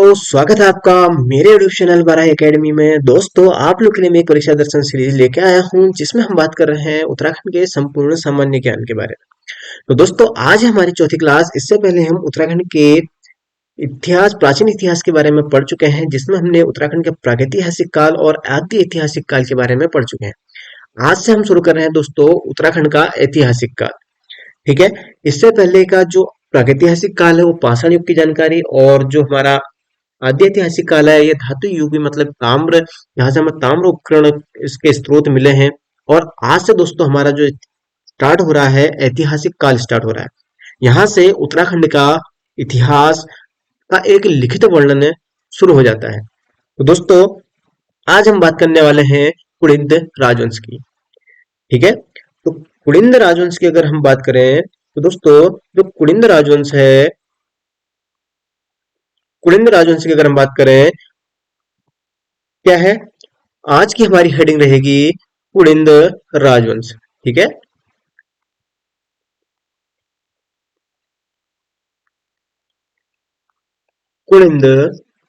तो स्वागत है आपका मेरे यूट्यूब चैनल बारह एकेडमी में। दोस्तों, आप लोग के लिए मैं एक परीक्षा दर्शन सीरीज लेके आया हूं जिसमें हम बात कर रहे हैं उत्तराखंड के संपूर्ण सामान्य ज्ञान के बारे में। तो दोस्तों, आज है हमारी चौथी क्लास। इससे पहले हम उत्तराखंड के इतिहास, प्राचीन इतिहास के बारे में पढ़ चुके हैं, जिसमें हमने उत्तराखंड के प्रागैतिहासिक काल और आद्य ऐतिहासिक काल के बारे में पढ़ चुके हैं। आज से हम शुरू कर रहे हैं दोस्तों उत्तराखंड का ऐतिहासिक काल। ठीक है। इससे पहले का जो प्रागैतिहासिक काल है वो पाषाण युग की जानकारी, और जो हमारा आद्य ऐतिहासिक काल है ये धातु युग मतलब ताम्र, यहाँ से हमें ताम्र उपकरण इसके स्रोत मिले हैं। और आज से दोस्तों हमारा जो स्टार्ट हो रहा है ऐतिहासिक काल स्टार्ट हो रहा है। यहाँ से उत्तराखंड का इतिहास का एक लिखित वर्णन शुरू हो जाता है। तो दोस्तों, आज हम बात करने वाले हैं कुलिंद राजवंश की। ठीक है। तो कुलिंद राजवंश की अगर हम बात करें तो दोस्तों, जो कुलिंद राजवंश है, कुलिंद राजवंश की अगर हम बात करें क्या है, आज की हमारी हेडिंग रहेगी कुलिंद राजवंश। ठीक है। कुलिंद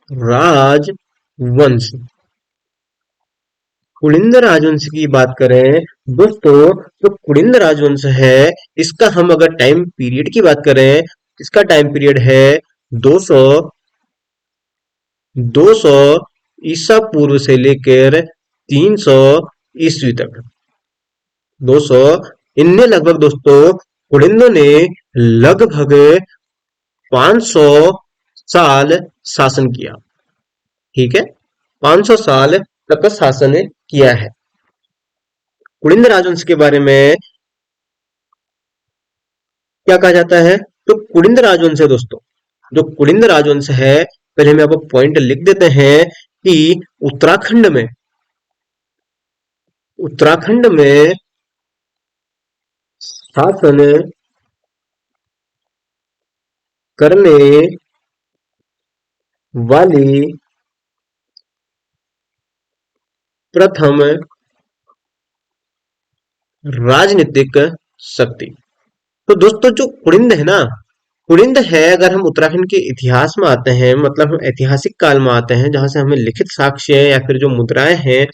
राजवंश। कुलिंद राजवंश की बात करें दोस्तों, तो कुलिंद राजवंश है, इसका हम अगर टाइम पीरियड की बात करें, इसका टाइम पीरियड है 200 200 ईसा पूर्व से लेकर 300 ईस्वी तक। 200 इनने लगभग दोस्तों कुलिंदों ने लगभग 500 साल शासन किया। ठीक है। 500 साल तक का शासन किया है। कुलिंद राजवंश के बारे में क्या कहा जाता है, तो कुलिंद राजवंश है दोस्तों, जो कुलिंद राजवंश है, पहले हम आपको पॉइंट लिख देते हैं कि उत्तराखंड में उत्तराखंड में शासन करने वाली प्रथम राजनीतिक शक्ति। तो दोस्तों, जो कुलिंद है ना, कुलिंद है, अगर हम उत्तराखंड के इतिहास में आते हैं, मतलब हम ऐतिहासिक काल में आते हैं जहां से हमें लिखित साक्ष्य या फिर जो मुद्राएं हैं,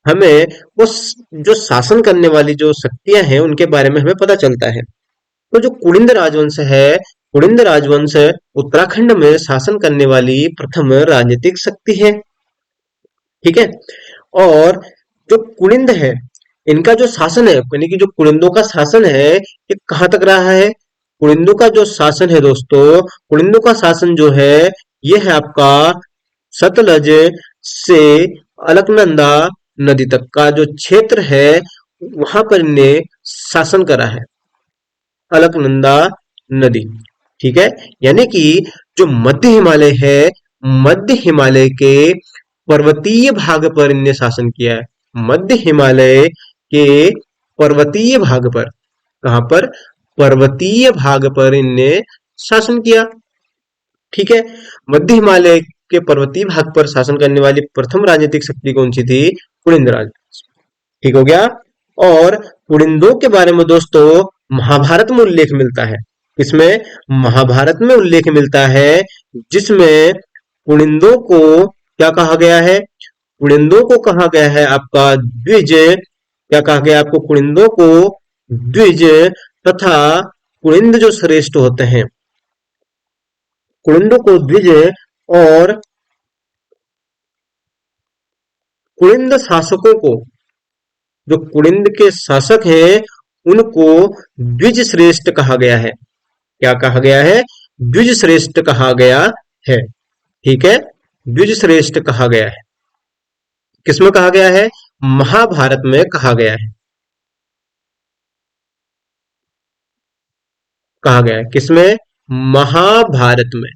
हमें वो जो शासन करने वाली जो शक्तियां हैं उनके बारे में हमें पता चलता है। तो जो कुलिंद राजवंश है, कुलिंद राजवंश उत्तराखंड में शासन करने वाली प्रथम राजनीतिक शक्ति है। ठीक है। और जो कुलिंद है, इनका जो शासन है, यानी कि जो कुलिंदों का शासन है, ये कहाँ तक रहा है। कुलिंदों का जो शासन है दोस्तों, कुलिंदों का शासन जो है, ये है आपका सतलज से अलकनंदा नदी तक का जो क्षेत्र है, वहां पर इन्हें शासन करा है। अलकनंदा नदी। ठीक है। यानी कि जो मध्य हिमालय है, मध्य हिमालय के पर्वतीय भाग पर इनने शासन किया है। मध्य हिमालय के पर्वतीय भाग पर, कहां पर, पर्वतीय भाग पर इनने शासन किया। ठीक है। मध्य हिमालय के पर्वतीय भाग पर शासन करने वाली प्रथम राजनीतिक शक्ति कौन सी थी, कुलिंद राज। ठीक हो गया। और कुलिंदों के बारे में दोस्तों महाभारत में उल्लेख मिलता है। इसमें महाभारत में उल्लेख मिलता है, जिसमें कुलिंदों को क्या कहा गया है, कुलिंदों को कहा गया है आपका द्विज। क्या कहा गया आपको, कुलिंदों को द्विज तथा कुलिंद जो श्रेष्ठ होते हैं, कुलिंदों को द्विज और कुलिंद शासकों को, जो कुलिंद के शासक हैं, उनको द्विज श्रेष्ठ कहा गया है। क्या कहा गया है, द्विज श्रेष्ठ कहा गया है। ठीक है। द्विज श्रेष्ठ कहा गया है। किसमें कहा गया है, महाभारत में कहा गया है। कहा गया है किसमें, महाभारत में।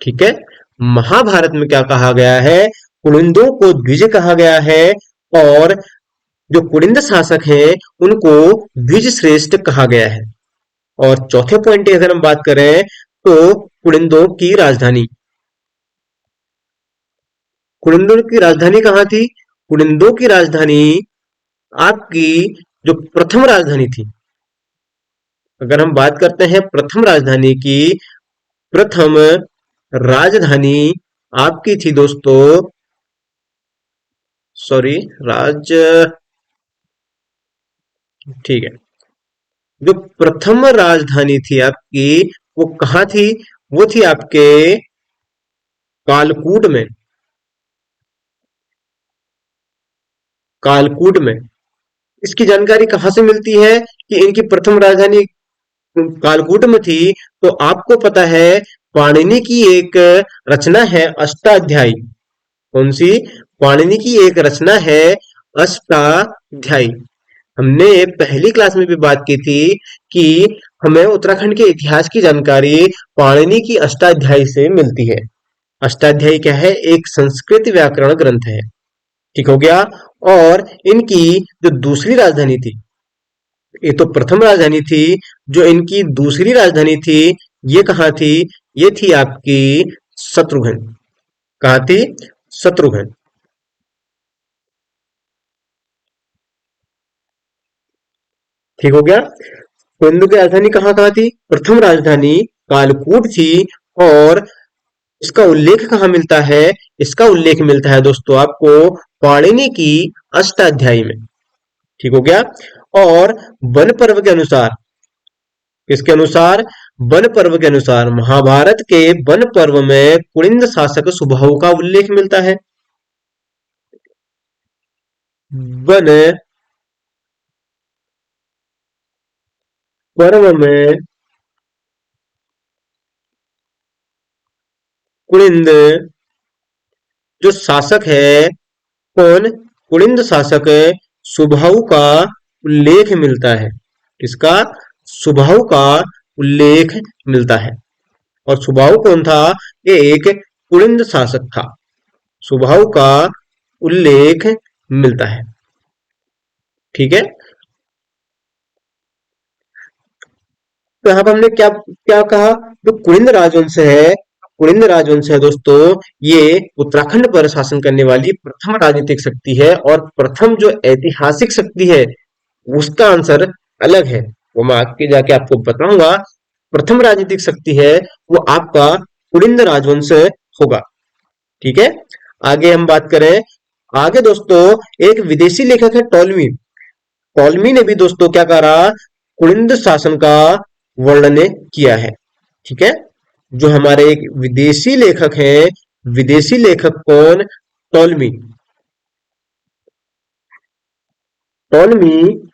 ठीक है। महाभारत में क्या कहा गया है, कुलिंदों को द्विज कहा गया है, और जो कुलिंद शासक हैं उनको द्विज श्रेष्ठ कहा गया है। और चौथे पॉइंट की अगर हम बात करें तो कुलिंदों की राजधानी, कुलिंदों की राजधानी कहाँ थी, कुलिंदों की राजधानी आपकी जो प्रथम राजधानी थी, अगर हम बात करते हैं प्रथम राजधानी की, प्रथम राजधानी आपकी थी दोस्तों, सॉरी, राज ठीक है, जो प्रथम राजधानी थी आपकी वो कहाँ थी? वो थी आपके कालकूट में। कालकूट में। इसकी जानकारी कहाँ से मिलती है कि इनकी प्रथम राजधानी कालकूट में थी? तो आपको पता है, पाणिनि की एक रचना है अष्टाध्यायी। कौन सी? पाणिनि की एक रचना है अष्टाध्यायी। हमने पहली क्लास में भी बात की थी कि हमें उत्तराखंड के इतिहास की जानकारी पाणिनि की अष्टाध्यायी से मिलती है। अष्टाध्यायी क्या है? एक संस्कृत व्याकरण ग्रंथ है। ठीक हो गया। और इनकी जो दूसरी राजधानी थी, ये तो प्रथम राजधानी थी, जो इनकी दूसरी राजधानी थी ये कहाँ थी? ये थी आपकी शत्रुघ्न। कहाँ थी? शत्रुघ्न। ठीक हो गया। कुंद की राजधानी कहाँ कहाँ थी? प्रथम राजधानी कालकूट थी। और इसका उल्लेख कहाँ मिलता है? इसका उल्लेख मिलता है दोस्तों आपको पाणिनि की अष्टाध्यायी में। ठीक हो गया। और वन पर्व के अनुसार, किसके अनुसार? वन पर्व के अनुसार, महाभारत के वन पर्व में कुलिंद शासक सुबाहु का उल्लेख मिलता है। वन पर्व में कुलिंद जो शासक है, कौन? कुलिंद शासक सुबाहु का उल्लेख मिलता है। किसका? सुबाहु का उल्लेख मिलता है। और सुबाहु कौन था? ये एक कुलिंद शासक था। सुबाहु का उल्लेख मिलता है। ठीक है। तो यहाँ पर हमने क्या क्या कहा? जो कुलिंद राजवंश है, कुलिंद राजवंश है दोस्तों, ये उत्तराखंड पर शासन करने वाली प्रथम राजनीतिक शक्ति है। और प्रथम जो ऐतिहासिक शक्ति है उसका आंसर अलग है, वो मैं आगे जाके आपको बताऊंगा। प्रथम राजनीतिक शक्ति है वो आपका कुलिंद राजवंश होगा। ठीक है। आगे हम बात करें। आगे दोस्तों एक विदेशी लेखक है टॉलमी। टॉलमी ने भी दोस्तों क्या करा? कुलिंद शासन का वर्णन किया है। ठीक है। जो हमारे एक विदेशी लेखक हैं, विदेशी लेखक कौन? टॉलमी। टॉलमी,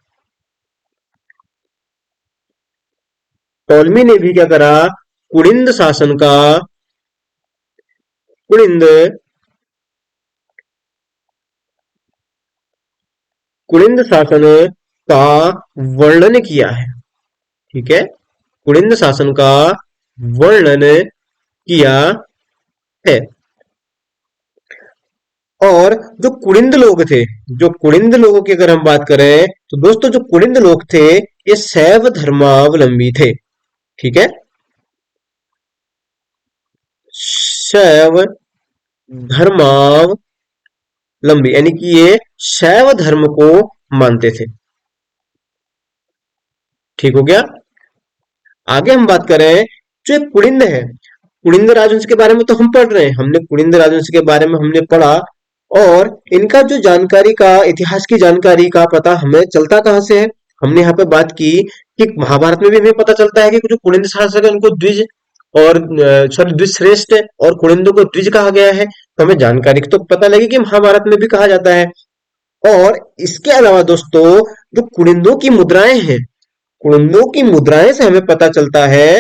टॉलमी ने भी क्या करा? कुलिंद शासन का, कुलिंद कुलिंद शासन का वर्णन किया है। ठीक है। कुलिंद शासन का वर्णन किया है। और जो कुलिंद लोग थे, जो कुलिंद लोगों की अगर हम बात करें तो दोस्तों जो कुलिंद लोग थे ये शैव धर्मावलंबी थे। ठीक है। शैव धर्मावलंबी, यानी कि ये शैव धर्म को मानते थे। ठीक हो गया। आगे हम बात करें, जो एक कुलिंद है, कुलिंद राजवंश के बारे में तो हम पढ़ रहे हैं, हमने कुलिंद राजवंश के बारे में हमने पढ़ा। और इनका जो जानकारी का, इतिहास की जानकारी का पता हमें चलता कहाँ से है? हमने यहाँ पे बात की कि महाभारत में भी हमें पता चलता है कि जो कुलिंद शासक है उनको द्विज और सॉरी द्विज श्रेष्ठ और कुलिंदों को द्विज कहा गया है। तो हमें जानकारी तो पता लगी कि महाभारत में भी कहा जाता है। और इसके अलावा दोस्तों जो कुलिंदों की मुद्राएं हैं, कुलिंदों की मुद्राएं से हमें पता चलता है,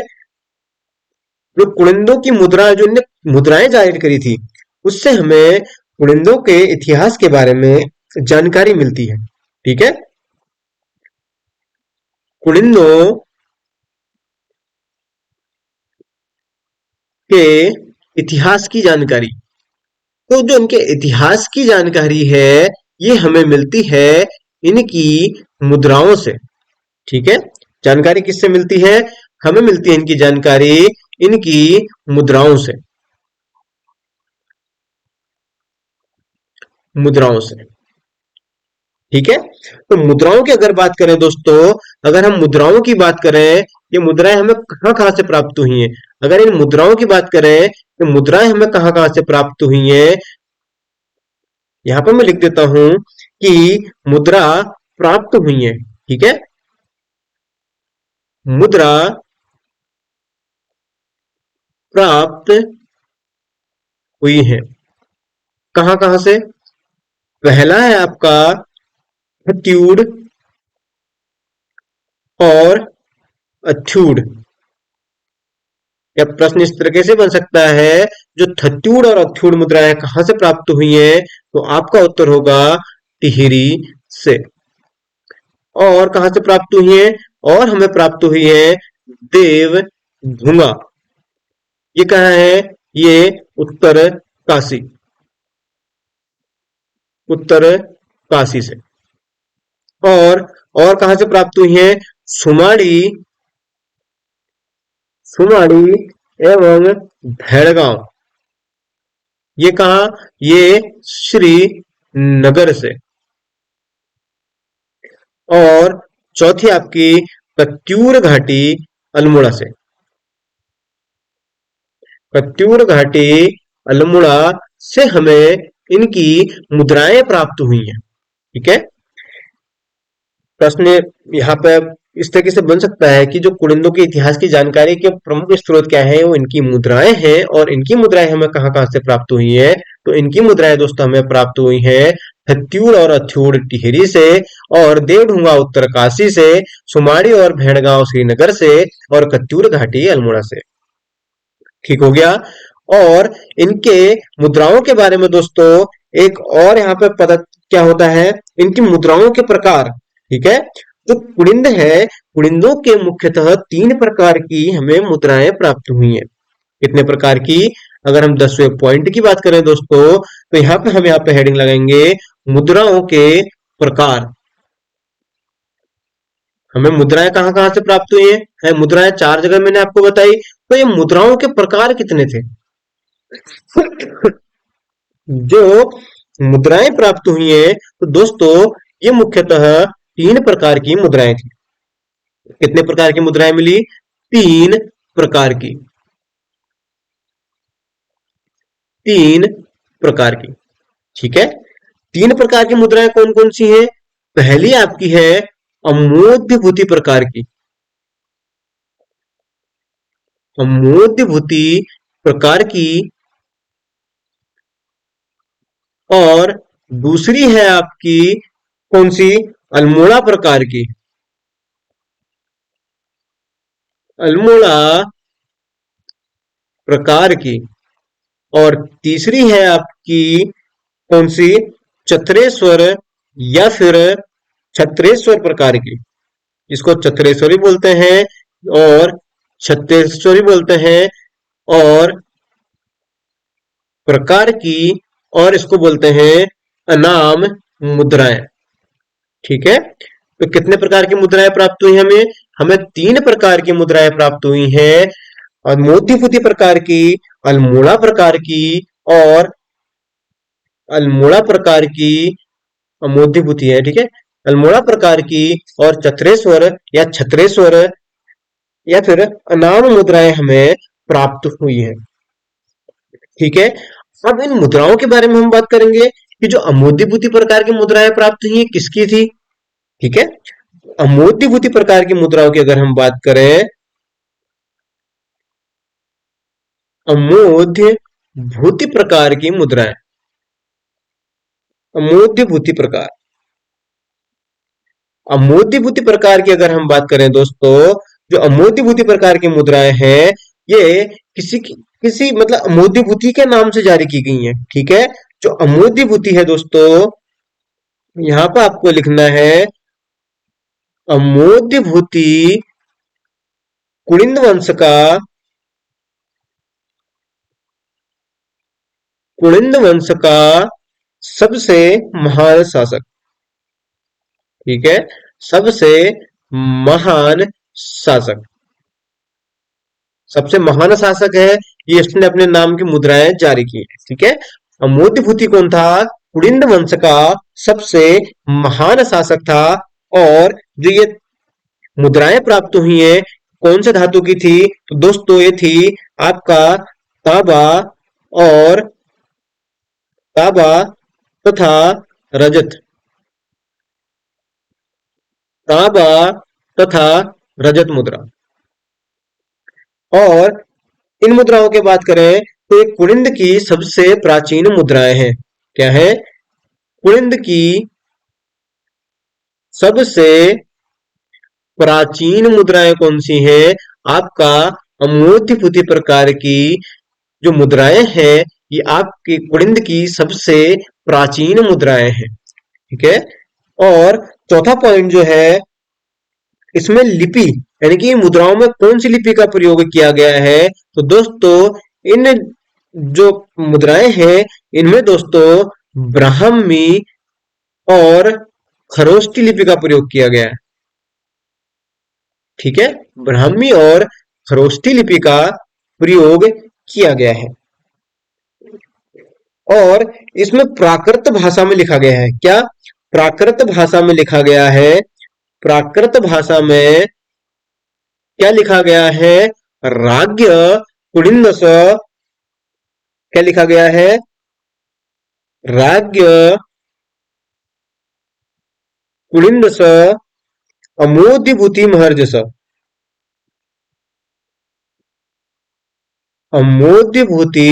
जो कुलिंदों की मुद्रा, जो इनने मुद्राएं जाहिर करी थी, उससे हमें कुलिंदों के इतिहास के बारे में जानकारी मिलती है। ठीक है। कुलिंदों के इतिहास की जानकारी, तो जो इनके इतिहास की जानकारी है ये हमें मिलती है इनकी मुद्राओं से। ठीक है। जानकारी किससे मिलती है? हमें मिलती है इनकी जानकारी इनकी मुद्राओं से। मुद्राओं से। ठीक है। तो मुद्राओं की अगर बात करें दोस्तों, अगर हम मुद्राओं की बात करें, ये मुद्राएं हमें कहाँ कहाँ से प्राप्त हुई हैं? अगर इन मुद्राओं की बात करें तो मुद्राएं हमें कहाँ कहाँ से प्राप्त हुई हैं? यहाँ पर मैं लिख देता हूं कि मुद्रा प्राप्त हुई है। ठीक है, मुद्रा प्राप्त हुई है। कहाँ कहाँ से? पहला है आपका हथ्यूड और अथ्यूड। या प्रश्न इस तरीके से बन सकता है, जो थत्यूड और अथ्यूड मुद्राएं कहां से प्राप्त हुई हैं? तो आपका उत्तर होगा टिहरी से। और कहां से प्राप्त हुई है? और हमें प्राप्त हुई है देव भूंगा। ये कहाँ है? ये उत्तर काशी, उत्तर काशी से। और और कहां से प्राप्त हुई है? सुमाड़ी, सुमाड़ी एवं भैड़गांव। ये कहा? ये श्रीनगर से। और चौथी आपकी कत्यूर घाटी अल्मोड़ा से। कत्यूर घाटी अल्मोड़ा से हमें इनकी मुद्राएं प्राप्त हुई हैं। ठीक है, प्रश्न यहाँ पे इस तरीके से बन सकता है कि जो कुलिंदों के इतिहास की जानकारी के प्रमुख स्रोत क्या है, वो इनकी मुद्राएं हैं। और इनकी मुद्राएं हमें कहाँ कहाँ से प्राप्त हुई है? तो इनकी मुद्राएं दोस्तों हमें प्राप्त हुई है हत्यूड़ और अथ्यूड़ टिहरी से, और देवढुंगा उत्तरकाशी से, सुमाड़ी और भेड़गांव श्रीनगर से, और कत्यूर घाटी अल्मोड़ा से। ठीक हो गया। और इनके मुद्राओं के बारे में दोस्तों एक और यहाँ पे पता क्या होता है, इनकी मुद्राओं के प्रकार। ठीक है, जो कुड़िंद है, कुड़िंदों के मुख्यतः 3 प्रकार की हमें मुद्राएं प्राप्त हुई हैं। कितने प्रकार की? अगर हम 10वें पॉइंट की बात करें दोस्तों, तो यहाँ पे हेडिंग लगाएंगे मुद्राओं के प्रकार। हमें मुद्राएं कहाँ कहाँ से प्राप्त हुई है? मुद्राएं 4 जगह मैंने आपको बताई। तो ये मुद्राओं के प्रकार कितने थे? जो मुद्राएं प्राप्त हुई हैं, तो दोस्तों ये मुख्यतः 3 प्रकार की मुद्राएं थी। कितने प्रकार की मुद्राएं मिली? 3 प्रकार की। 3 प्रकार की। ठीक है, 3 प्रकार की मुद्राएं कौन कौन सी हैं? पहली आपकी है अमोद्यभूति प्रकार की। अमोद्यभूति प्रकार की। और दूसरी है आपकी कौन सी? अल्मोड़ा प्रकार की। अल्मोड़ा प्रकार की। और तीसरी है आपकी कौन सी? चत्रेश्वर या फिर छत्रेश्वर प्रकार की, जिसको चत्रेश्वरी बोलते हैं और छत्तेश्वरी बोलते हैं। और प्रकार की, और इसको बोलते हैं अनाम मुद्राएं। ठीक है, तो कितने प्रकार की मुद्राएं प्राप्त हुई हमें? हमें 3 प्रकार की मुद्राएं प्राप्त हुई हैं। और मोतीपुती प्रकार की, अल्मोड़ा प्रकार की, और अल्मोड़ा प्रकार की मोतीपुती है। ठीक है, अल्मोड़ा प्रकार की और चत्रेश्वर या छत्रेश्वर या फिर अनाम मुद्राएं हमें प्राप्त हुई है। ठीक है, अब इन मुद्राओं के बारे में हम बात करेंगे कि जो अमोद्यभूति प्रकार की मुद्राएं प्राप्त हुई है किसकी थी। ठीक है, अमोद्यभूति प्रकार की मुद्राओं की अगर हम बात करें, अमोद्य भूति प्रकार की मुद्राएं। अमोद्य भूति प्रकार, अमोद्य प्रकार की अगर हम बात करें दोस्तों, जो अमोद्य प्रकार की मुद्राएं हैं, ये किसी मतलब अमोद्य के नाम से जारी की गई हैं। ठीक है, जो अमोद्य है दोस्तों, यहां पर आपको लिखना है अमोद्य कुलिंद वंश का, कुलिंद वंश का सबसे महान शासक। ठीक है, सबसे महान शासक, सबसे महान शासक है ये, इसने अपने नाम की मुद्राएं जारी की है। ठीक है, अमोद्यभूति कौन था? कुलिंद वंश का सबसे महान शासक था। और जो ये मुद्राएं प्राप्त हुई हैं कौन से धातु की थी, तो दोस्तों ये थी आपका तांबा और तांबा तथा रजत। तांबा तथा रजत मुद्रा। और इन मुद्राओं की बात करें तो ये कुलिंद की सबसे प्राचीन मुद्राएं हैं। क्या है? कुलिंद की सबसे प्राचीन मुद्राएं कौन सी हैं? आपका अमोघ्यपुति प्रकार की जो मुद्राएं हैं ये आपकी कुलिंद की सबसे प्राचीन मुद्राएं हैं। ठीक है। और चौथा पॉइंट जो है इसमें लिपि यानी कि मुद्राओं में कौन सी लिपि का प्रयोग किया गया है, तो दोस्तों इन जो मुद्राएं हैं इनमें दोस्तों ब्राह्मी और खरोष्टी लिपि का प्रयोग किया गया है। ठीक है। ब्राह्मी और खरोष्टी लिपि का प्रयोग किया गया है। और इसमें प्राकृत भाषा में लिखा गया है। क्या? प्राकृत भाषा में लिखा गया है। प्राकृत भाषा में क्या लिखा गया है? राज्ञ कुलिंदस। क्या लिखा गया है? राज्ञ कुलिंदस अमोघ्यभूति महर्जस। अमोघ्यभूति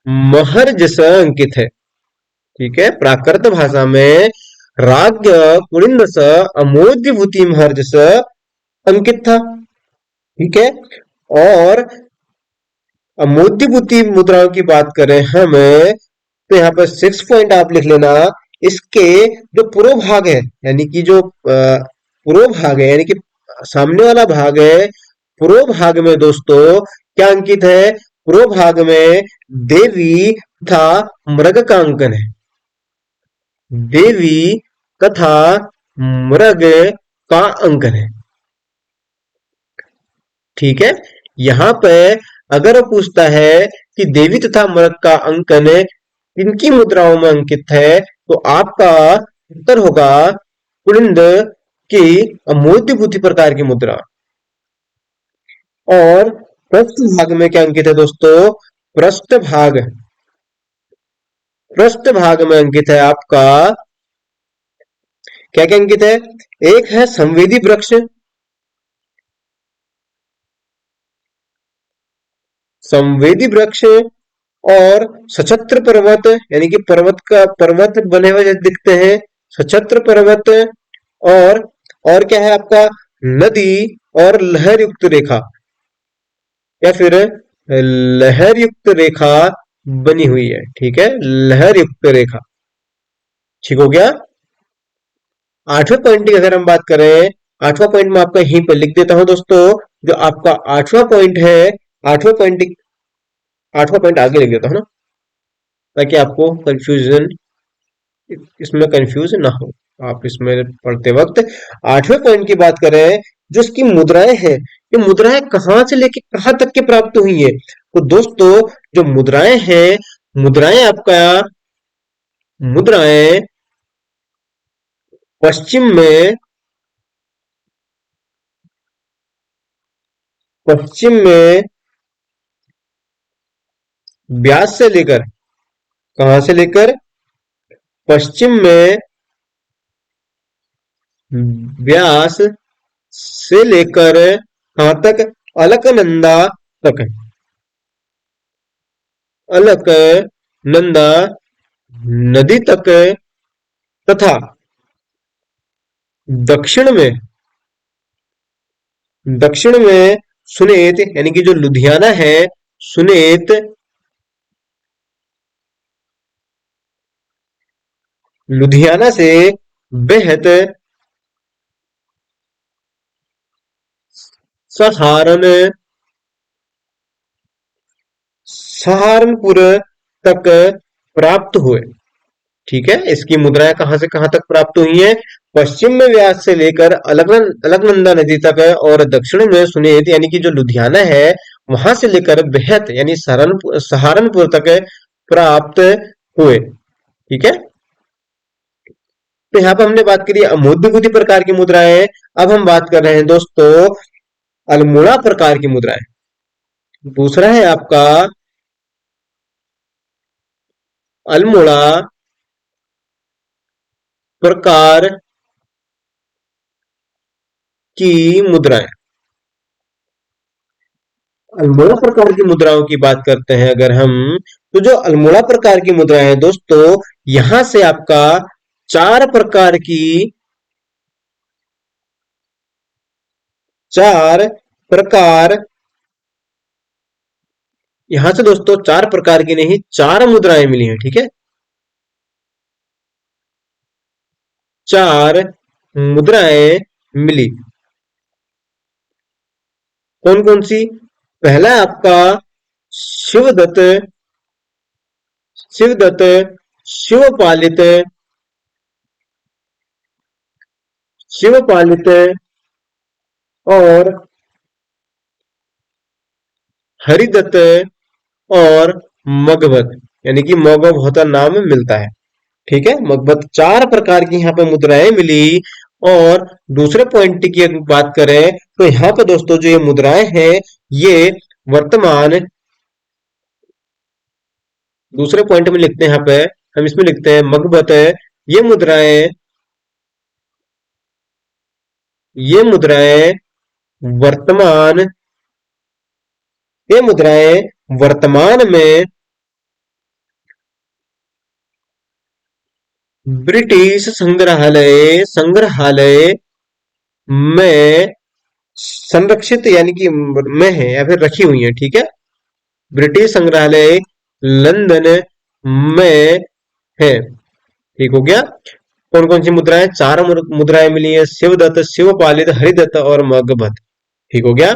महर्जस अंकित है। ठीक है। प्राकृत भाषा में राज्ञ कुलिंदस अमोघ्यभूति महर्जस अंकित था। ठीक है। और अमोघ्यभूति मुद्राओं की बात करें हम तो यहाँ पर 6 पॉइंट आप लिख लेना। इसके जो पूर्व भाग है यानी कि जो पूर्व भाग है यानी कि सामने वाला भाग है, पूर्व भाग में दोस्तों क्या अंकित है? पूर्व भाग में देवी तथा मृग का अंकन है। देवी तथा मृग का अंकन है। ठीक है। यहाँ पे अगर पूछता है कि देवी तथा मृग का अंकन किनकी मुद्राओं में अंकित है, तो आपका उत्तर होगा कुलिंद की अमोघ्यभूति प्रकार की मुद्रा। और पृष्ठ भाग में क्या अंकित है दोस्तों? पृष्ठ भाग। पृष्ठ भाग में अंकित है आपका क्या क्या अंकित है? एक है संवेदी वृक्ष। संवेदी वृक्ष और सछत्र पर्वत यानी कि पर्वत बने हुए दिखते हैं, सछत्र पर्वत। और और क्या है आपका? नदी और लहर युक्त रेखा या फिर लहर युक्त रेखा बनी हुई है। ठीक है। लहर युक्त रेखा। ठीक हो गया। आठवें पॉइंट की अगर हम बात करें, आठवां पॉइंट मैं आपका यहीं पर लिख देता हूं दोस्तों। जो आपका आठवां पॉइंट है, आठवां पॉइंट आठवां पॉइंट आगे लिख देता हूं ना, ताकि आपको कंफ्यूजन इसमें कंफ्यूज ना हो आप इसमें पढ़ते वक्त। आठवें पॉइंट की बात करें, जो इसकी मुद्राएं हैं, ये मुद्राएं कहां से लेके कहां तक के प्राप्त हुई है, तो दोस्तों जो मुद्राएं हैं, मुद्राएं आपका मुद्राएं पश्चिम में पश्चिम में ब्यास से लेकर, कहां से लेकर? पश्चिम में ब्यास से लेकर कहां तक? अलकनंदा तक। अलकनंदा नदी तक तथा दक्षिण में सुनेत यानी कि जो लुधियाना है, सुनेत लुधियाना से बेहद सहारन सहारनपुर तक प्राप्त हुए। ठीक है। इसकी मुद्राएं कहां से कहां तक प्राप्त हुई हैं? पश्चिम में व्यास से लेकर अलकनंदा नदी तक है, और दक्षिण में सुनेत यानी कि जो लुधियाना है वहां से लेकर बेहद यानी सहारनपुर तक प्राप्त हुए। ठीक है। तो यहाँ पे हमने बात करी अमूर्तिभूति प्रकार की मुद्राएं। अब हम बात कर रहे हैं दोस्तों अल्मोड़ा प्रकार की मुद्राएं। दूसरा है आपका अल्मोड़ा प्रकार की मुद्राएं। अल्मोड़ा प्रकार की मुद्राओं की बात करते हैं अगर हम, तो जो अल्मोड़ा प्रकार की मुद्राएं हैं दोस्तों, यहां से आपका चार प्रकार की, चार प्रकार, यहां से दोस्तों चार प्रकार की नहीं, चार मुद्राएं मिली हैं, ठीक है। चार मुद्राएं मिली। कौन कौन सी? पहला है आपका शिवदत्त, शिवदत्त, शिवपालित, शिवपालित और हरिदत्त और मगवत, यानी कि मगवत नाम मिलता है, ठीक है। मगवत, चार प्रकार की यहाँ पे मुद्राएं मिली। और दूसरे पॉइंट की अगर बात करें तो यहाँ पे दोस्तों जो ये मुद्राएं हैं, ये वर्तमान, दूसरे पॉइंट में लिखते हैं यहाँ पे, हम इसमें लिखते हैं मगबत, ये मुद्राएं, ये मुद्राएं वर्तमान, ये मुद्राएं वर्तमान में ब्रिटिश संग्रहालय, संग्रहालय में संरक्षित, यानी कि में है या फिर रखी हुई है, ठीक है। ब्रिटिश संग्रहालय लंदन में है, ठीक हो गया। कौन कौन सी मुद्राएं? चार मुद्राएं मिली है, शिवदत्त, शिवपालित, हरिदत्त और मगबत, ठीक हो गया।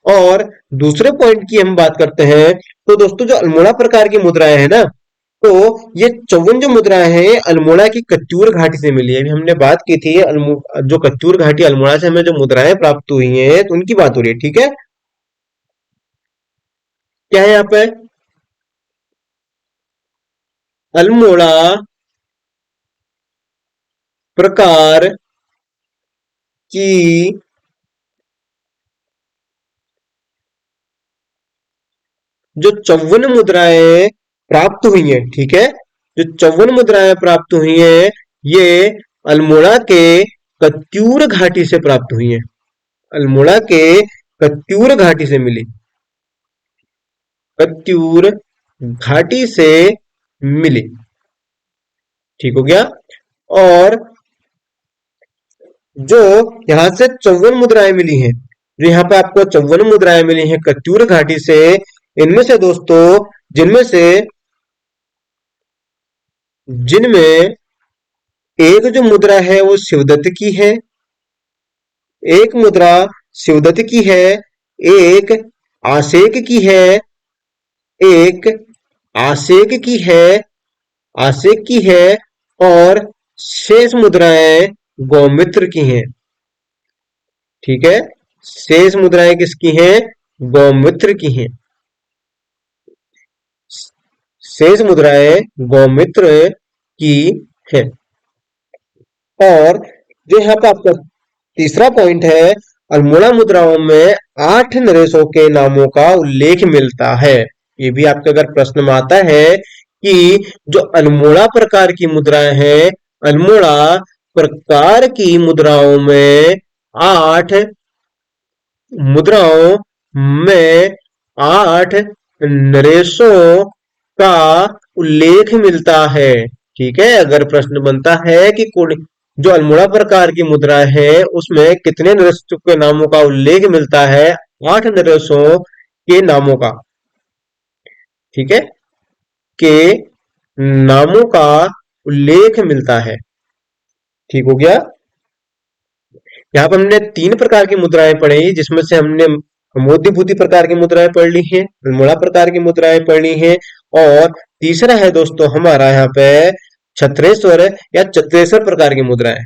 और दूसरे पॉइंट की हम बात करते हैं, तो दोस्तों जो अल्मोड़ा प्रकार की मुद्राएं हैं ना, तो ये 54 जो मुद्राएं हैं ये अल्मोड़ा की कत्यूर घाटी से मिली है। अभी हमने बात की थी जो कत्यूर घाटी अल्मोड़ा से हमें जो मुद्राएं प्राप्त हुई हैं, तो उनकी बात हो रही है, ठीक है। क्या है यहाँ पे? अल्मोड़ा प्रकार की जो 54 मुद्राएं प्राप्त हुई हैं, ठीक है, जो 54 मुद्राएं प्राप्त हुई हैं, ये अल्मोड़ा के कत्यूर घाटी से प्राप्त हुई हैं। अल्मोड़ा के कत्यूर घाटी से मिली, कत्यूर घाटी से मिली, ठीक हो गया। और जो यहाँ से 54 मुद्राएं मिली हैं, जो यहाँ पे आपको 54 मुद्राएं मिली हैं कत्यूर घाटी से, इनमें से दोस्तों, जिनमें से, जिनमें एक जो मुद्रा है वो शिवदत्त की है, एक मुद्रा शिवदत्त की है, एक आसेक की है, एक आसेक की है, आसेक की है, और शेष मुद्राएं गौमित्र की हैं, ठीक है। शेष मुद्राएं किसकी हैं? गौमित्र की हैं। शेष मुद्राएं गौमित्र की हैं। और जो यहाँ पे आपका तीसरा पॉइंट है, अल्मोड़ा मुद्राओं में 8 नरेशों के नामों का उल्लेख मिलता है। ये भी आपके अगर प्रश्न में आता है कि जो अल्मोड़ा प्रकार की मुद्राएं हैं, अल्मोड़ा प्रकार की मुद्राओं में 8 मुद्राओं में 8 नरेशों का उल्लेख मिलता है, ठीक है। अगर प्रश्न बनता है कि जो अल्मोड़ा प्रकार की मुद्रा है उसमें कितने नरेशों के नामों का उल्लेख मिलता है? 8 नरेशों के नामों का, ठीक है, के नामों का उल्लेख मिलता है, ठीक हो गया। यहाँ पर हमने तीन प्रकार की मुद्राएं पढ़ी, जिसमें से हमने मोदीभूति प्रकार की मुद्राएं पढ़ ली हैं, अल्मोड़ा प्रकार की मुद्राएं पढ़ ली हैं, और तीसरा है दोस्तों हमारा यहाँ पे छत्रेश्वर या चत्रेश्वर प्रकार की मुद्राएं।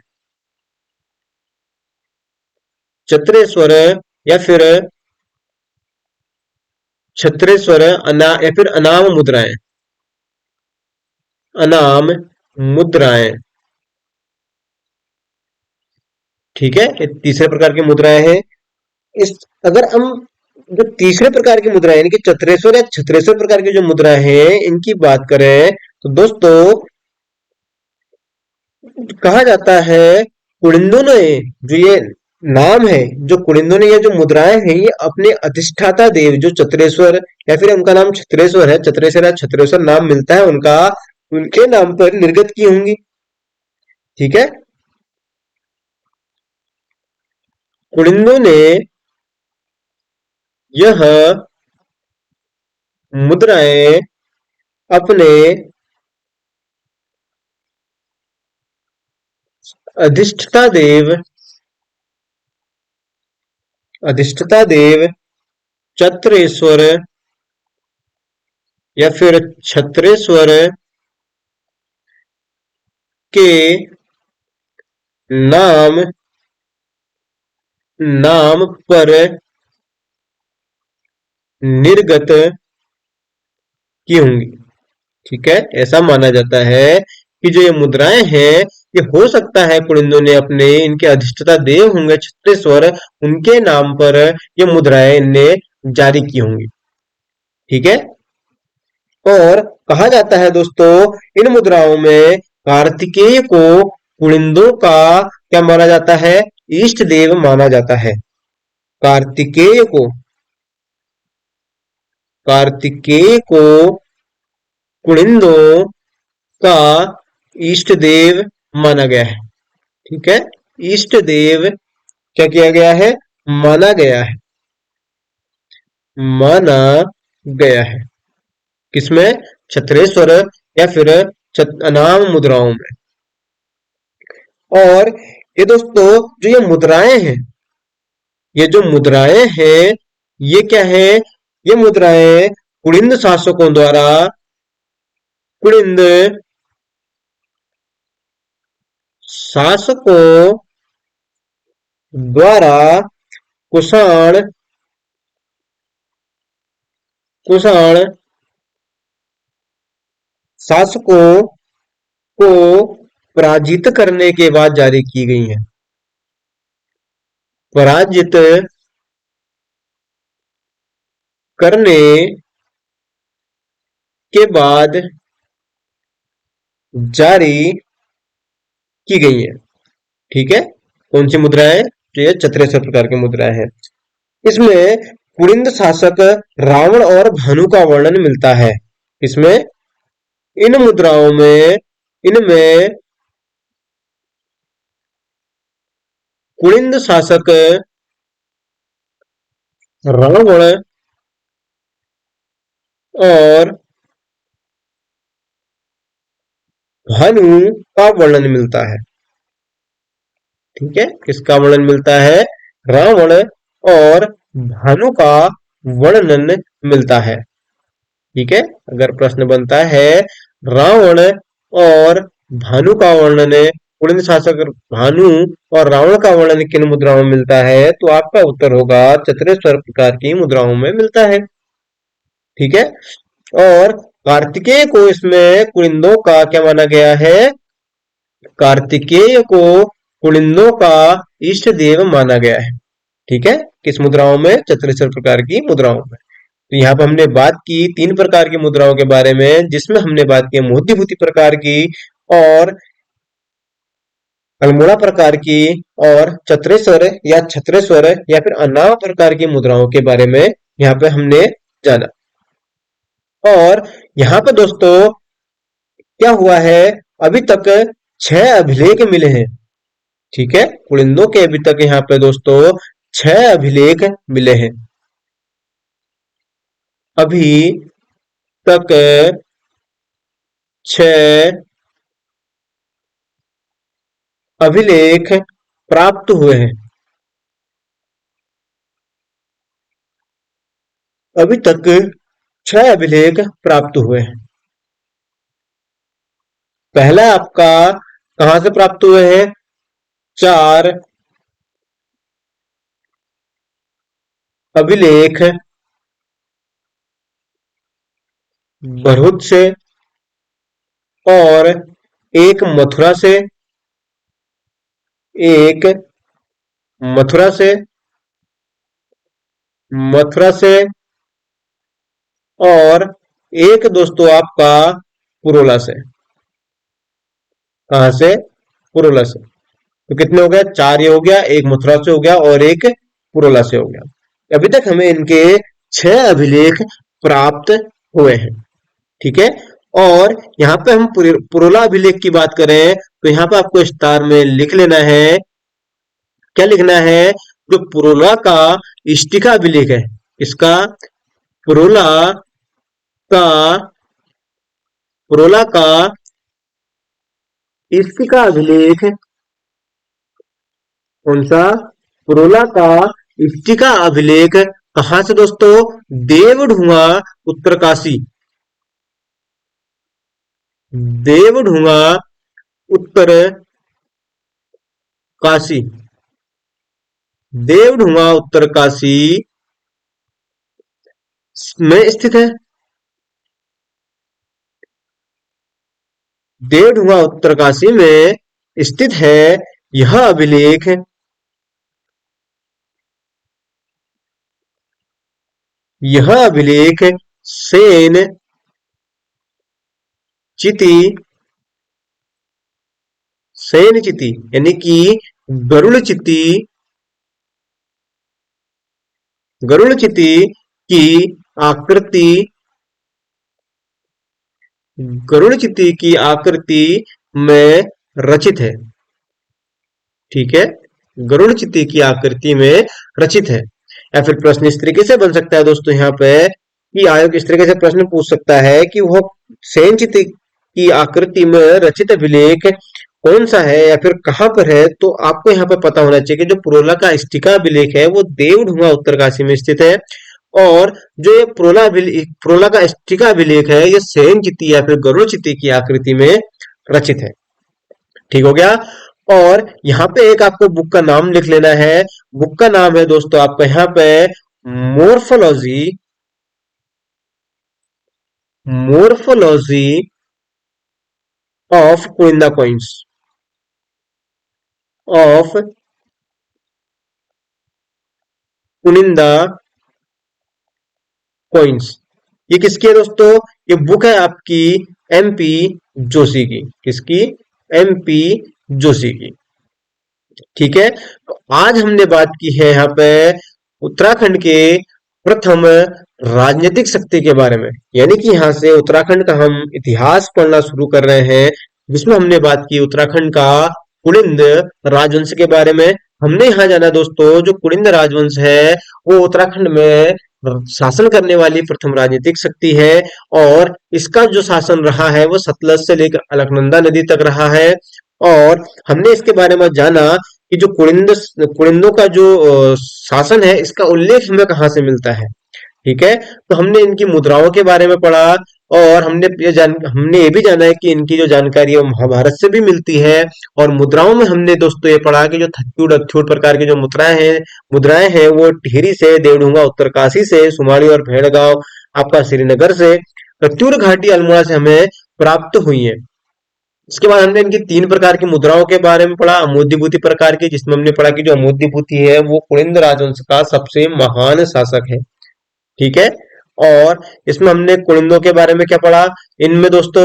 चत्रेश्वर या फिर छत्रेश्वर या फिर अनाम मुद्राएं, अनाम मुद्राएं, ठीक है, ये तीसरे प्रकार की मुद्राएं हैं। इस अगर हम जो तीसरे प्रकार की मुद्रा यानी कि चतुरेश्वर या छत्रेश्वर प्रकार की जो मुद्रा है इनकी बात करें तो दोस्तों कहा जाता है कुलिंदों ने जो ये नाम है जो कुलिंदों ने ये जो मुद्राएं हैं ये अपने अधिष्ठाता देव जो चतुरेश्वर या फिर उनका नाम छत्रेश्वर है चतुरेश्वर या छत्रेश्वर नाम मिलता है उनका उनके नाम पर निर्गत की होंगी। ठीक है, कुलिंदों ने यह मुद्राएं अपने अधिष्ठता देव अधिष्ठता देव चत्रेश्वर या फिर छत्रेश्वर के नाम नाम पर निर्गत की होंगी। ठीक है, ऐसा माना जाता है कि जो ये मुद्राएं हैं ये हो सकता है कुलिंदों ने अपने इनके अधिष्ठता देव होंगे छत्रेश्वर उनके नाम पर ये मुद्राएं इनने जारी की होंगी। ठीक है, और कहा जाता है दोस्तों इन मुद्राओं में कार्तिकेय को कुलिंदों का क्या माना जाता है, इष्ट देव माना जाता है। कार्तिकेय को कार्तिकेय को कुलिंदों का इष्ट देव माना गया है। ठीक है, इष्ट देव क्या किया गया है, माना गया है, माना गया है किसमें, छत्रेश्वर या फिर नाम मुद्राओं में। और ये दोस्तों जो ये मुद्राएं हैं ये जो मुद्राएं हैं ये क्या है, ये मुद्राएं कुलिंद शासकों द्वारा कुलिंद शासकों द्वारा कुषाण कुषाण शासकों को पराजित करने के बाद जारी की गई हैं। पराजित करने के बाद जारी की गई है। ठीक है, कौन सी मुद्राएं, तो ये चतुरेश्वर प्रकार की मुद्राएं हैं। इसमें कुलिंद शासक रावण और भानु का वर्णन मिलता है। इसमें इन मुद्राओं में इनमें कुलिंद शासक रावण और भानु का वर्णन मिलता है। ठीक है, किसका वर्णन मिलता है, रावण और भानु का वर्णन मिलता है। ठीक है, अगर प्रश्न बनता है रावण और भानु का वर्णन कुलिंद शासक भानु और रावण का वर्णन किन मुद्राओं में मिलता है तो आपका उत्तर होगा चतुरेश्वर प्रकार की मुद्राओं में मिलता है। ठीक है, और कार्तिकेय को इसमें कुलिंदों का क्या माना गया है, कार्तिकेय को कुलिंदों का इष्ट देव माना गया है। ठीक है, किस मुद्राओं में, चतुरेश्वर प्रकार की मुद्राओं में। तो यहाँ पर हमने बात की तीन प्रकार की मुद्राओं के बारे में जिसमें हमने बात की मोतीभूति प्रकार की और अल्मोड़ा प्रकार की और चतुरेश्वर या छत्रेश्वर या फिर अनाम प्रकार की मुद्राओं के बारे में यहाँ पे हमने जाना। और यहाँ पे दोस्तों क्या हुआ है, अभी तक 6 अभिलेख मिले हैं। ठीक है, कुलिंदों के अभी तक यहाँ पे दोस्तों 6 अभिलेख मिले हैं। अभी तक 6 अभिलेख प्राप्त हुए हैं। अभी तक 6 अभिलेख प्राप्त हुए हैं। पहला आपका कहां से प्राप्त हुए हैं, 4 अभिलेख भरूच से और एक मथुरा से, एक मथुरा से, मथुरा से, और एक दोस्तों आपका पुरोला से। कहां से? पुरोला से। तो कितने हो गए? चार ये हो गया, एक मथुरा से हो गया और एक पुरोला से हो गया। अभी तक हमें इनके 6 अभिलेख प्राप्त हुए हैं। ठीक है। और यहाँ पे हम पुरोला अभिलेख की बात करें तो यहाँ पे आपको स्टार में लिख लेना है। क्या लिखना है? जो पुरोला का इष्टिका अभिलेख है, इसका पुरोला का, पुरोला का इष्टिका अभिलेख, कौन सा? पुरोला का इष्टिका अभिलेख कहां से दोस्तों? देवढुआ उत्तरकाशी, देवढुआ उत्तर काशी, देवढुआ उत्तरकाशी में स्थित है। देवढुआ उत्तरकाशी में स्थित है यह अभिलेख। यह अभिलेख सेन चिति, सेन चिति यानी कि गरुड़ चिति, गरुड़ चिति की आकृति, गरुड़ चिति की आकृति में रचित है। ठीक है। गरुड़ चिति की आकृति में रचित है। या फिर प्रश्न इस तरीके से बन सकता है दोस्तों यहाँ पे कि आयोग इस तरीके से प्रश्न पूछ सकता है कि वह सेन चिति की आकृति में रचित अभिलेख कौन सा है या फिर कहां पर है। तो आपको यहाँ पे पता होना चाहिए कि जो पुरोला का इष्टिका अभिलेख है वो देवढुआ उत्तरकाशी में स्थित है, और जो ये पुरोला का इष्टिका अभिलेख है ये सेन चिति या फिर गरुड़ चिति की आकृति में रचित है। ठीक हो गया। और यहाँ पे एक आपको बुक का नाम लिख लेना है। बुक का नाम है दोस्तों आपका यहाँ पे morphology, morphology of Kuninda coins, of Kuninda coins. ये किसकी है दोस्तों? ये बुक है आपकी एमपी जोशी की। किसकी? एमपी जोशी की। ठीक है। तो आज हमने बात की है यहाँ पे उत्तराखंड के प्रथम राजनीतिक शक्ति के बारे में, यानी कि यहाँ से उत्तराखंड का हम इतिहास पढ़ना शुरू कर रहे हैं, जिसमें हमने बात की उत्तराखंड का कुलिंद राजवंश के बारे में। हमने यहाँ जाना दोस्तों जो कुलिंद राजवंश है वो उत्तराखंड में शासन करने वाली प्रथम राजनीतिक शक्ति है, और इसका जो शासन रहा है वो सतलज से लेकर अलकनंदा नदी तक रहा है। और हमने इसके बारे में जाना कि जो कुलिंदों का जो शासन है इसका उल्लेख हमें कहाँ से मिलता है। ठीक है। तो हमने इनकी मुद्राओं के बारे में पढ़ा, और हमने ये भी जाना है कि इनकी जो जानकारी है वो महाभारत से भी मिलती है। और मुद्राओं में हमने दोस्तों ये पढ़ा कि जो थत्यूड अथ्यूड प्रकार की जो मुद्राएं हैं वो टिहरी से, देवढुंगा उत्तरकाशी से, सुमाड़ी और भेड़गांव आपका श्रीनगर से, कत्यूर घाटी अल्मोड़ा से हमें प्राप्त हुई है। इसके बाद हमने इनकी 3 प्रकार की मुद्राओं के बारे में पढ़ा। अमोद्यभूति प्रकार की, जिसमें हमने पढ़ा कि जो अमोद्यभूति है वो कुलिंद राजवंश का सबसे महान शासक है। ठीक है। और इसमें हमने कुलिंदों के बारे में क्या पढ़ा? इनमें दोस्तों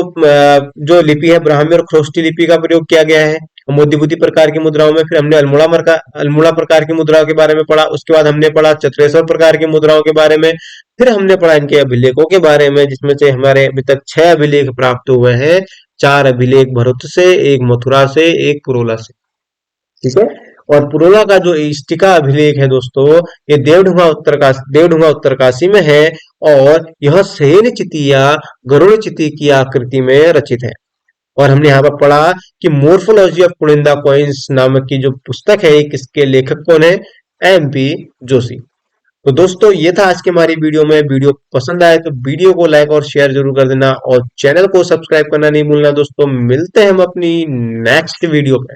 जो लिपि है ब्राह्मी और ख्रोष्टी लिपि का प्रयोग किया गया है मध्यभूति प्रकार की मुद्राओं में। फिर हमने अल्मोड़ा प्रकार की मुद्राओं के बारे में पढ़ा। उसके बाद हमने पढ़ा चतुरेश्वर प्रकार की मुद्राओं के बारे में। फिर हमने पढ़ा इनके अभिलेखों के बारे में, जिसमें से हमारे अभी तक 6 अभिलेख प्राप्त हुए हैं। 4 अभिलेख भरूच से, एक मथुरा से, एक पुरोला से। ठीक है। और पुरोला का जो इष्टिका अभिलेख है दोस्तों ये देवढुंगा उत्तरकाशी में है, और यह सेन चिति या गरुड़ चिति की आकृति में रचित है। और हमने यहाँ पर पढ़ा कि मोर्फोलॉजी ऑफ कुनिंदा कॉइन्स नामक की जो पुस्तक है किसके लेखक कौन है? एमपी जोशी। तो दोस्तों ये था आज की हमारी वीडियो में। वीडियो पसंद आए तो वीडियो को लाइक और शेयर जरूर कर देना, और चैनल को सब्सक्राइब करना नहीं भूलना दोस्तों। मिलते हैं हम अपनी नेक्स्ट वीडियो में।